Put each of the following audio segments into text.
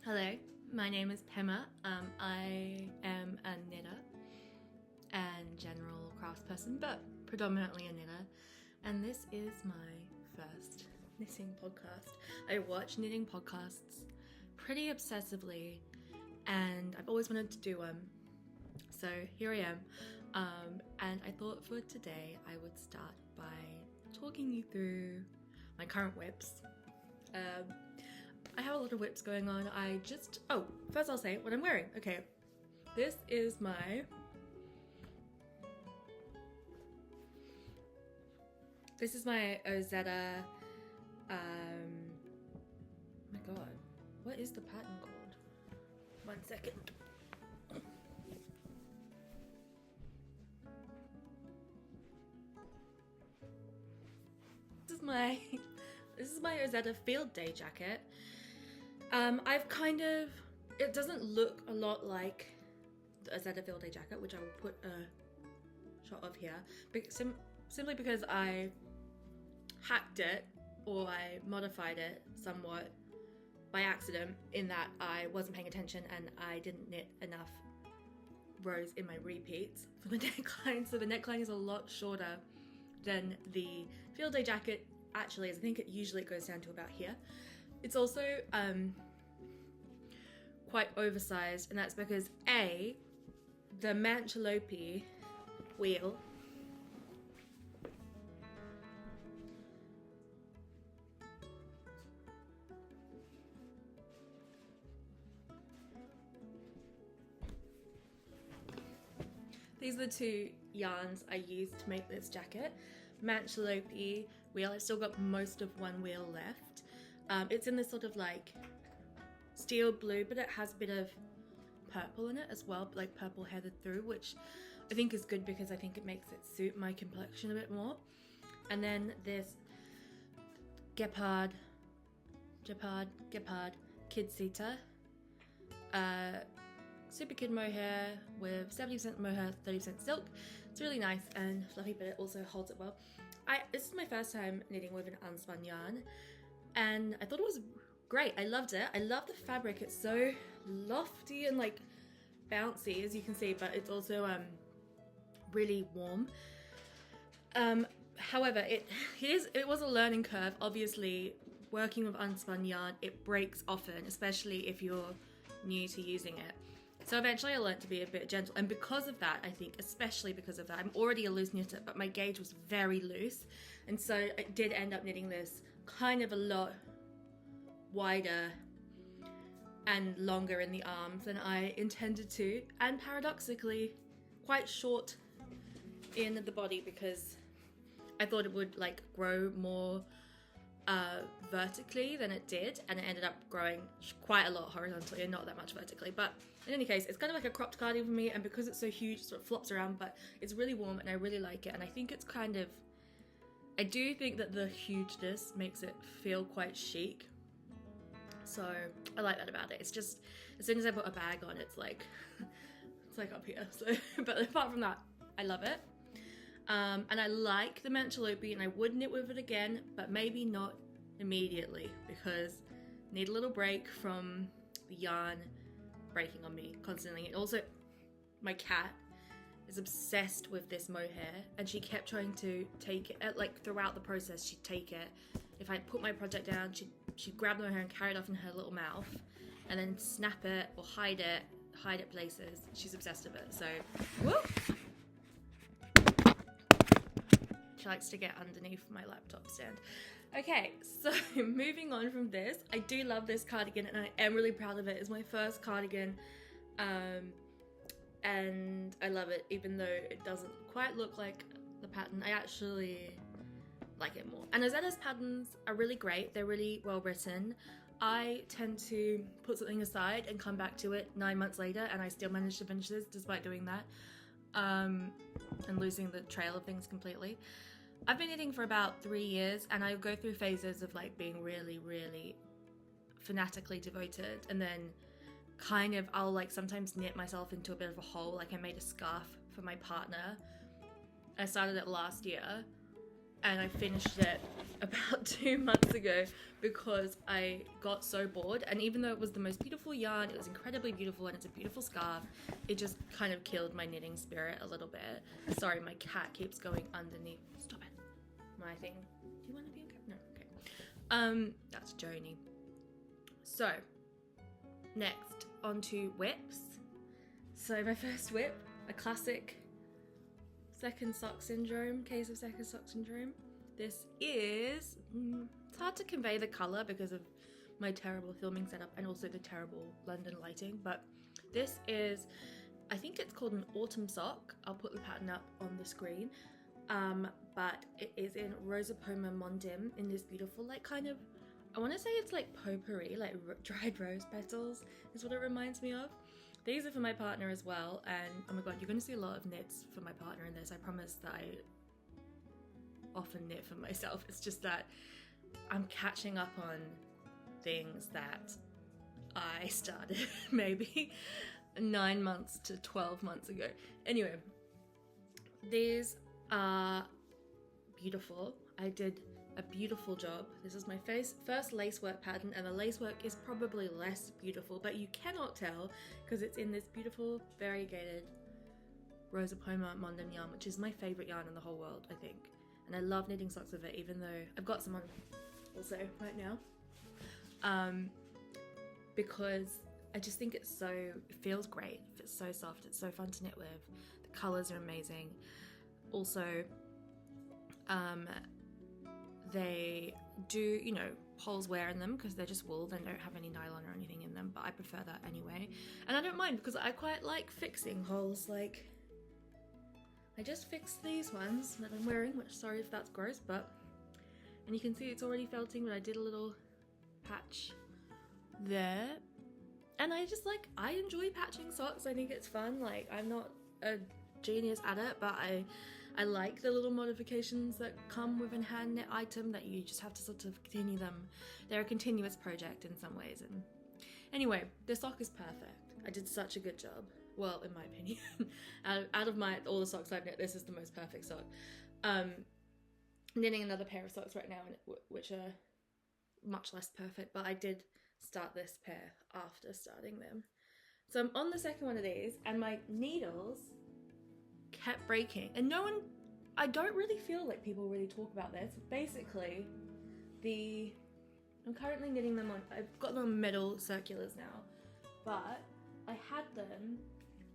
Hello, my name is Pema. I am a knitter and general craftsperson, but predominantly a knitter. And this is my first knitting podcast. I watch knitting podcasts pretty obsessively, and I've always wanted to do one. So here I am. And I thought for today I would start by talking you through my current whips. I have a lot of whips going on. First I'll say what I'm wearing. Okay, this is my Ozetta, oh my god, what is the pattern called? 1 second. This is my Ozetta Field Day jacket. It doesn't look a lot like the Ozetta Field Day jacket, which I will put a shot of here, simply because I hacked it, or I modified it somewhat by accident, in that I wasn't paying attention and I didn't knit enough rows in my repeats for the neckline, so the neckline is a lot shorter than the Field Day jacket actually is. I think it usually goes down to about here. It's also quite oversized, and that's because the Mancholopi wheel these are the two yarns I used to make this jacket. Mancholopi wheel, I've still got most of one wheel left. It's in this sort of like steel blue, but it has a bit of purple in it as well, like purple heathered through, which I think is good because I think it makes it suit my complexion a bit more. And then this Gepard Kid Sita, super kid mohair with 70% mohair, 30% silk. It's really nice and fluffy, but it also holds it well. This is my first time knitting with an unspun yarn, and I thought it was great. I loved it. I love the fabric. It's so lofty and like bouncy, as you can see, but it's also really warm. However, it was a learning curve. Obviously, working with unspun yarn, it breaks often, especially if you're new to using it. So eventually I learned to be a bit gentle, and because of that, I think, especially because of that, I'm already a loose knitter, but my gauge was very loose, and so I did end up knitting this kind of a lot wider and longer in the arms than I intended to, and paradoxically quite short in the body, because I thought it would like grow more vertically than it did, and it ended up growing quite a lot horizontally and not that much vertically. But in any case, it's kind of like a cropped cardigan for me, and because it's so huge, it sort of flops around, but it's really warm and I really like it. And I think it's I do think that the hugeness makes it feel quite chic, so I like that about it. It's just, as soon as I put a bag on, it's like up here. So but apart from that, I love it. And I like the Mancholopi, and I would knit with it again, but maybe not immediately, because I need a little break from the yarn breaking on me constantly. And also, my cat is obsessed with this mohair, and she kept trying to take it, like throughout the process, she'd take it. If I put my project down, she'd grab the mohair and carry it off in her little mouth, and then snap it or hide it places. She's obsessed with it, so whoop! She likes to get underneath my laptop stand. Okay, so moving on from this, I do love this cardigan, and I am really proud of it. It's my first cardigan, and I love it, even though it doesn't quite look like the pattern. I actually like it more. And Ozetta's patterns are really great. They're really well written. I tend to put something aside and come back to it 9 months later, and I still manage to finish this despite doing that, and losing the trail of things completely. I've been knitting for about 3 years, and I go through phases of like being really, really fanatically devoted, and then kind of I'll like sometimes knit myself into a bit of a hole. Like I made a scarf for my partner. I started it last year, and I finished it about 2 months ago because I got so bored. And even though it was the most beautiful yarn, it was incredibly beautiful and it's a beautiful scarf, it just kind of killed my knitting spirit a little bit. Sorry, my cat keeps going underneath. Stop it. My thing. Do you want to be on camera? No, okay. That's Joni. So, next, onto whips. So my first whip, a classic second sock syndrome, case of second sock syndrome. This is, it's hard to convey the color because of my terrible filming setup and also the terrible London lighting, but this is, I think it's called an autumn sock. I'll put the pattern up on the screen. But it is in Rosa Poma Mondim in this beautiful, like kind of, I want to say it's like potpourri, like dried rose petals is what it reminds me of. These are for my partner as well, and oh my god, you're going to see a lot of knits for my partner in this. I promise that I often knit for myself. It's just that I'm catching up on things that I started maybe 9 months to 12 months ago. Anyway, these are beautiful. I did a beautiful job. This is my first lacework pattern, and the lacework is probably less beautiful, but you cannot tell because it's in this beautiful variegated Rosa Poma Mondim yarn, which is my favorite yarn in the whole world, I think. And I love knitting socks with it, even though I've got some on also right now. Because I just think it feels great. It's so soft, it's so fun to knit with. The colors are amazing. Also, they do, you know, poles wear in them because they're just wool. They don't have any nylon or anything in them, but I prefer that anyway. And I don't mind because I quite like fixing holes. Like, I just fixed these ones that I'm wearing, which, sorry if that's gross, but, and you can see it's already felting, but I did a little patch there. And I just like, I enjoy patching socks. I think it's fun. Like, I'm not a genius at it, but I like the little modifications that come with a hand knit item that you just have to sort of continue them. They're a continuous project in some ways. And anyway, this sock is perfect. I did such a good job. Well, in my opinion. out of all the socks I've knit, this is the most perfect sock. Knitting another pair of socks right now, which are much less perfect, but I did start this pair after starting them. So I'm on the second one of these, and my needles kept breaking, and I don't really feel like people really talk about this. Basically, I'm currently knitting them on, I've got them on metal circulars now, but I had them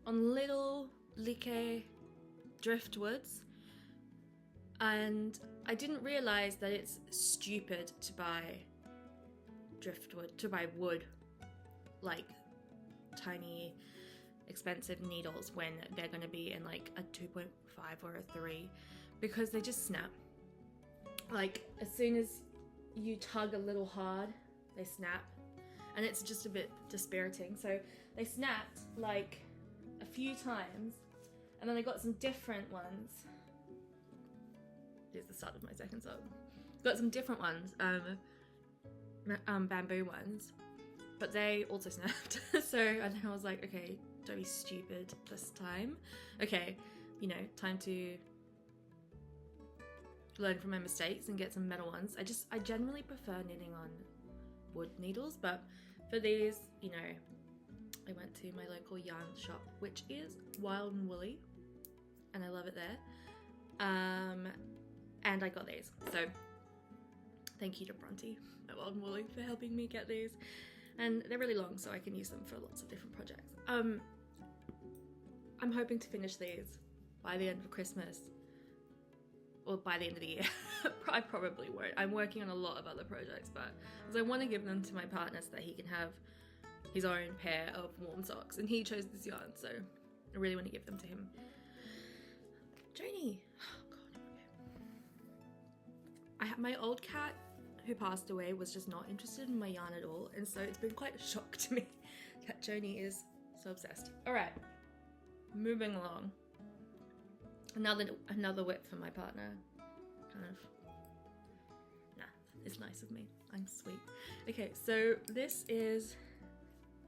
on little Like driftwoods, and I didn't realise that it's stupid to buy wood, like tiny expensive needles when they're going to be in like a 2.5 or a 3, because they just snap. Like, as soon as you tug a little hard, they snap, and it's just a bit dispiriting. So they snapped like a few times, and then I got some different ones. Here's the start of my second sock. Got some different ones, bamboo ones, but they also snapped. So, and then I was like, okay, don't be stupid this time. Okay, you know, time to learn from my mistakes and get some metal ones. I generally prefer knitting on wood needles, but for these, you know, I went to my local yarn shop, which is Wild and Woolly, and I love it there. And I got these. So thank you to Bronte at Wild and Woolly for helping me get these. And they're really long, so I can use them for lots of different projects. I'm hoping to finish these by the end of Christmas, or by the end of the year. I probably won't. I'm working on a lot of other projects, but because I want to give them to my partner so that he can have his own pair of warm socks, and he chose this yarn, so I really want to give them to him. Joni! Oh god, okay. My old cat who passed away was just not interested in my yarn at all, and so it's been quite a shock to me that Joni is so obsessed. Alright, moving along. Another whip for my partner. Kind of, nah, it's nice of me. I'm sweet. Okay, so this is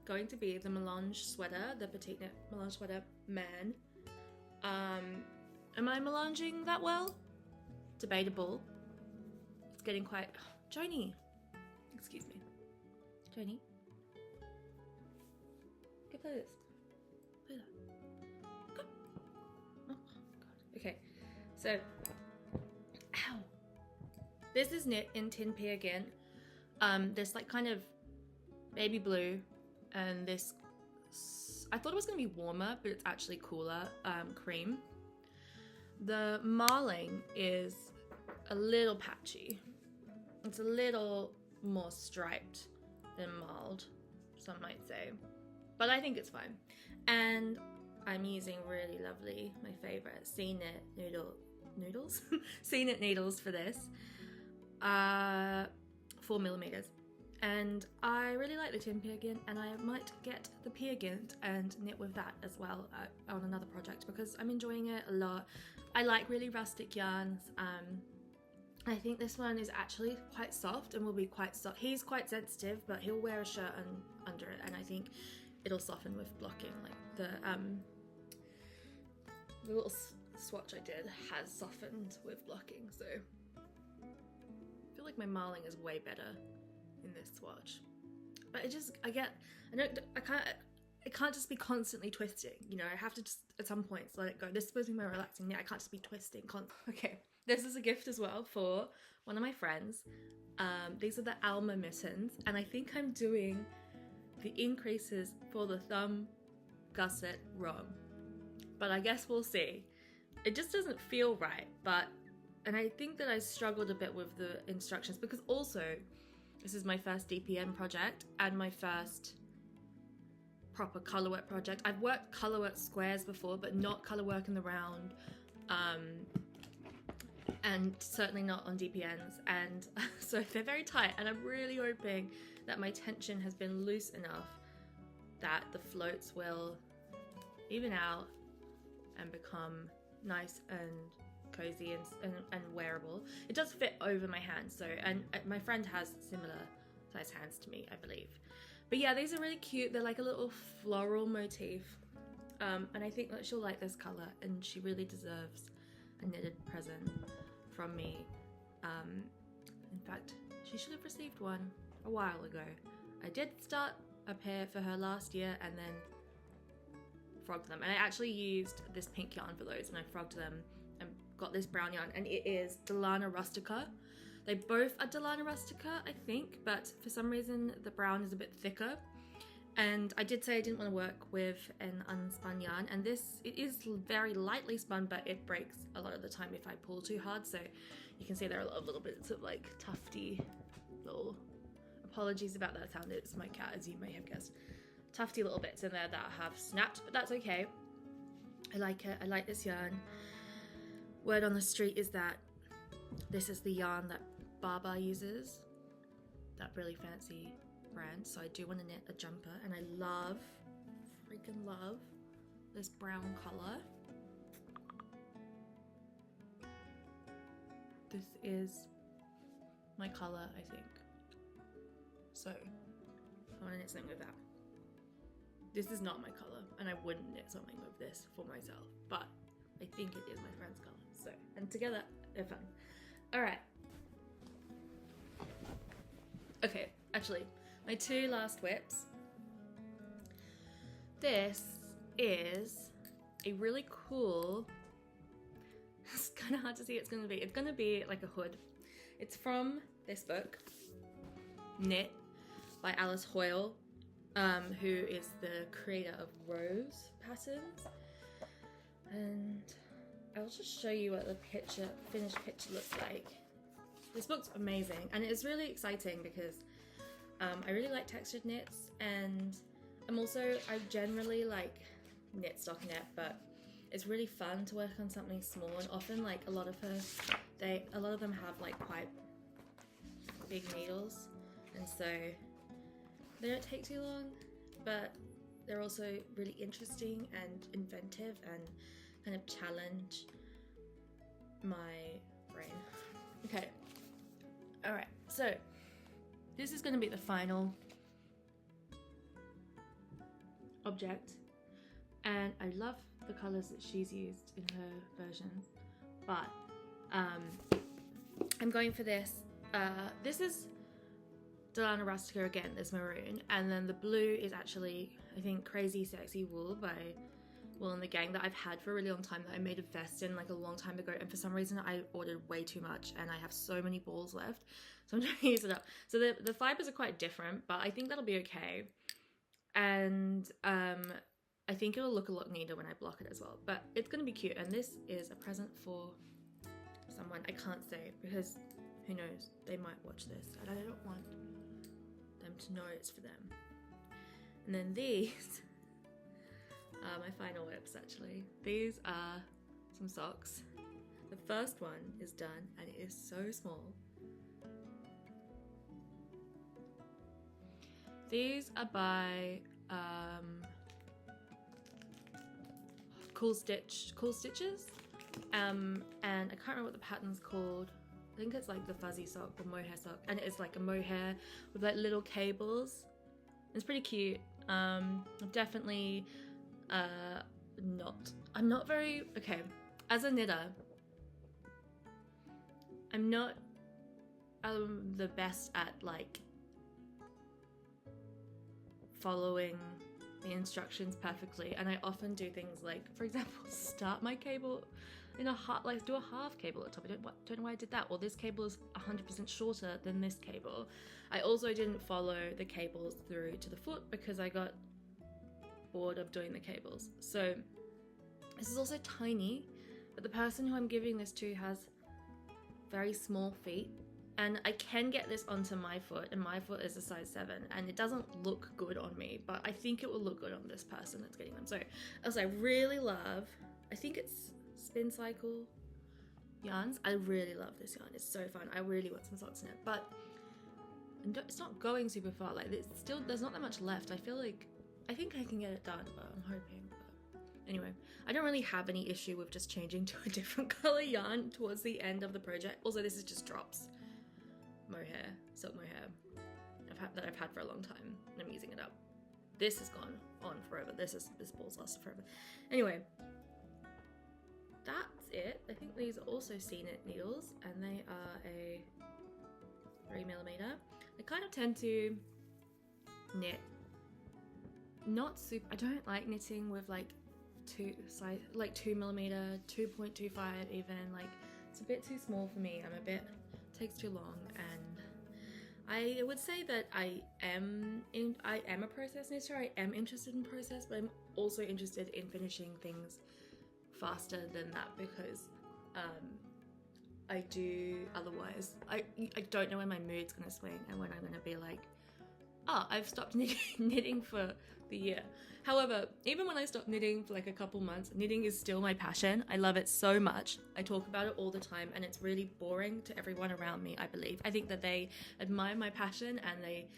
going to be the Melange sweater, the Petite Knit Melange sweater Man. Am I melanging that well? Debatable. it's getting quite... Joni! Excuse me. Joni? Go play this. Play that. Go. Oh, God. Okay, so... Ow! This is knit in Tin Pea again. This like kind of baby blue, and this... I thought it was going to be warmer, but it's actually cooler, cream. The marling is a little patchy. It's a little more striped than marled, some might say. But I think it's fine. And I'm using really lovely, my favorite, C-knit noodles? C-knit needles for this. 4mm. And I really like the Tin Pea again, and I might get the Pea Gint and knit with that as well on another project because I'm enjoying it a lot. I like really rustic yarns. I think this one is actually quite soft and will be quite soft. He's quite sensitive, but he'll wear a shirt under it, and I think it'll soften with blocking. Like the little swatch I did has softened with blocking, so I feel like my marling is way better in this swatch. But it can't just be constantly twisting, you know. I have to just at some points let it go. This is supposed to be my relaxing knit. I can't just be twisting okay, this is a gift as well for one of my friends. These are the Alma mittens, and I think I'm doing the increases for the thumb gusset wrong, but I guess we'll see. It just doesn't feel right, and I think that I struggled a bit with the instructions because also this is my first DPN project and my first proper colourwork project. I've worked colourwork squares before, but not colourwork in the round, and certainly not on DPNs, and so they're very tight, and I'm really hoping that my tension has been loose enough that the floats will even out and become nice and cozy and wearable. It does fit over my hands, so, and my friend has similar size hands to me, I believe. But yeah, these are really cute. They're like a little floral motif, and I think that she'll like this color, and she really deserves a knitted present from me. In fact, she should have received one a while ago. I did start a pair for her last year and then frogged them, and I actually used this pink yarn for those, and I frogged them and got this brown yarn, and it is Delana Rustica. They both are Delana Rustica, I think, but for some reason the brown is a bit thicker. And I did say I didn't want to work with an unspun yarn, and it is very lightly spun, but it breaks a lot of the time if I pull too hard. So you can see there are a lot of little bits of like tufty little, apologies about that sound, it's my cat, as you may have guessed, tufty little bits in there that have snapped, but that's okay. I like it. I like this yarn. Word on the street is that this is the yarn that Baba uses, that really fancy brand, so I do want to knit a jumper, and I love, freaking love, this brown color. This is my color, I think, so I want to knit something with that. This is not my color, and I wouldn't knit something with this for myself, but I think it is my friend's color, so, and together they're fun. Alright. Okay, actually, my two last whips. This is a really cool, it's kind of hard to see what it's going to be. It's going to be like a hood. It's from this book, Knit by Alice Hoyle, who is the creator of Rose Patterns. And I'll just show you what the finished picture looks like. This book's amazing, and it's really exciting because I really like textured knits, and I generally like knit stockinette, but it's really fun to work on something small, and often like a lot of them have like quite big needles, and so they don't take too long, but they're also really interesting and inventive and kind of challenge my brain. Okay, all right, so this is going to be the final object, and I love the colors that she's used in her versions, but I'm going for this This is Delana Rustica again, this maroon, and then the blue is actually, I think, Crazy Sexy Wool by Wool and the Gang that I've had for a really long time, that I made a vest in like a long time ago, and for some reason I ordered way too much and I have so many balls left, so I'm trying to use it up. So the fibers are quite different, but I think that'll be okay. And I think it'll look a lot neater when I block it as well, but it's gonna be cute. And this is a present for someone. I can't say, because who knows, they might watch this and I don't want them to know it's for them. And then these are my final whips actually. These are some socks. The first one is done and it is so small. These are by Cool Stitches, and I can't remember what the pattern's called. I think it's like the fuzzy sock, the mohair sock, and it is like a mohair with like little cables. It's pretty cute. I'm definitely I'm not very, okay, as a knitter, I'm not the best at like following the instructions perfectly, and I often do things like, for example, start my cable in a half, like do a half cable at the top. I don't know why I did that. Well, this cable is 100% shorter than this cable. I also didn't follow the cables through to the foot because I got bored of doing the cables. So this is also tiny, but the person who I'm giving this to has very small feet, and I can get this onto my foot, and my foot is a size 7, and it doesn't look good on me, but I think it will look good on this person that's getting them. So also I really love, I think it's Spin Cycle yarns. I really love this yarn. It's so fun. I really want some socks in it, but it's not going super far. Like, it's still, there's not that much left. I feel like, I think I can get it done, but I'm hoping. But anyway, I don't really have any issue with just changing to a different color yarn towards the end of the project. Also, this is just drops mohair, silk mohair that I've had for a long time, and I'm using it up. This has gone on forever. This ball's lasted forever. Anyway, that's it. I think these are also C-knit needles, and they are a 3mm. I kind of tend to knit not super, I don't like knitting with like 2mm, 2.25 even, like it's a bit too small for me. Takes too long, and I would say that I am a process knitter. I am interested in process, but I'm also interested in finishing things faster than that, because I do otherwise. I don't know when my mood's gonna swing and when I'm gonna be like, oh, I've stopped knitting for the year. However, even when I stop knitting for like a couple months, knitting is still my passion. I love it so much. I talk about it all the time, and it's really boring to everyone around me, I believe. I think that they admire my passion and they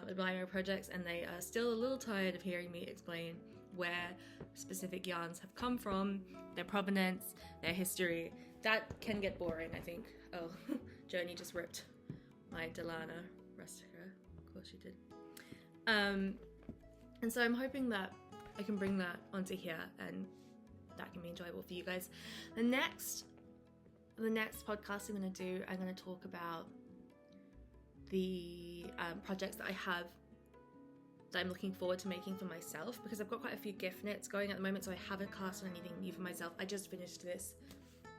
admire my projects, and they are still a little tired of hearing me explain where specific yarns have come from, their provenance, their history. That can get boring, I think. Oh, Joni just ripped my Delana Rustica. Of course she did. And so I'm hoping that I can bring that onto here, and that can be enjoyable for you guys. The next podcast I'm going to do, I'm going to talk about the projects that I have that I'm looking forward to making for myself, because I've got quite a few gift knits going at the moment, so I haven't cast on anything new for myself. I just finished this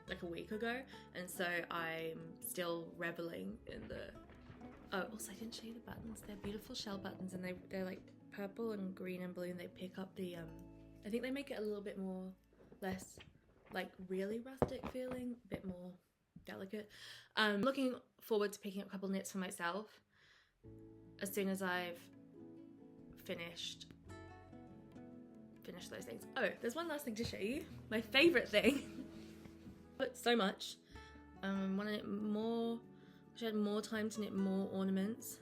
like a week ago, and so I'm still reveling in the... Oh, also I didn't show you the buttons. They're beautiful shell buttons, and they're like purple and green and blue, and they pick up the I think they make it a little bit more, less like really rustic feeling, a bit more delicate. Looking forward to picking up a couple knits for myself as soon as I've finished those things. Oh, there's one last thing to show you. My favorite thing. But so much. Want to knit more. Wish I had more time to knit more ornaments.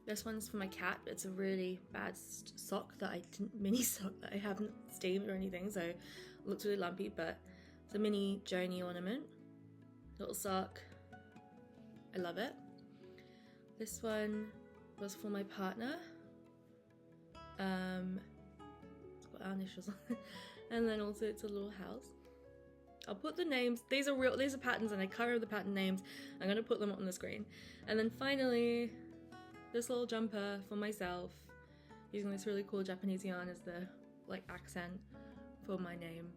This one's for my cat. It's a really bad sock that mini sock that I haven't steamed or anything, so it looks really lumpy, but it's a mini Joni ornament. Little sock. I love it. This one was for my partner. It's got our initials on it. And then also it's a little house. I'll put the names. These are patterns, and I color the pattern names. I'm gonna put them on the screen. And then finally, this little jumper for myself, using this really cool Japanese yarn as the like accent for my name.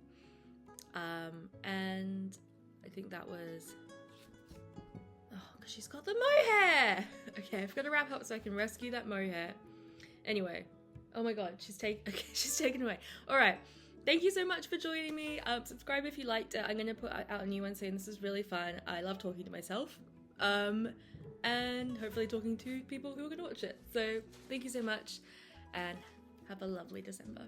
And I think that was, oh, because she's got the mohair. Okay, I've got to wrap up so I can rescue that mohair. Anyway, oh my god, she's taken away. All right. Thank you so much for joining me. Subscribe if you liked it. I'm going to put out a new one soon. This is really fun. I love talking to myself. And hopefully talking to people who are going to watch it. So thank you so much and have a lovely December.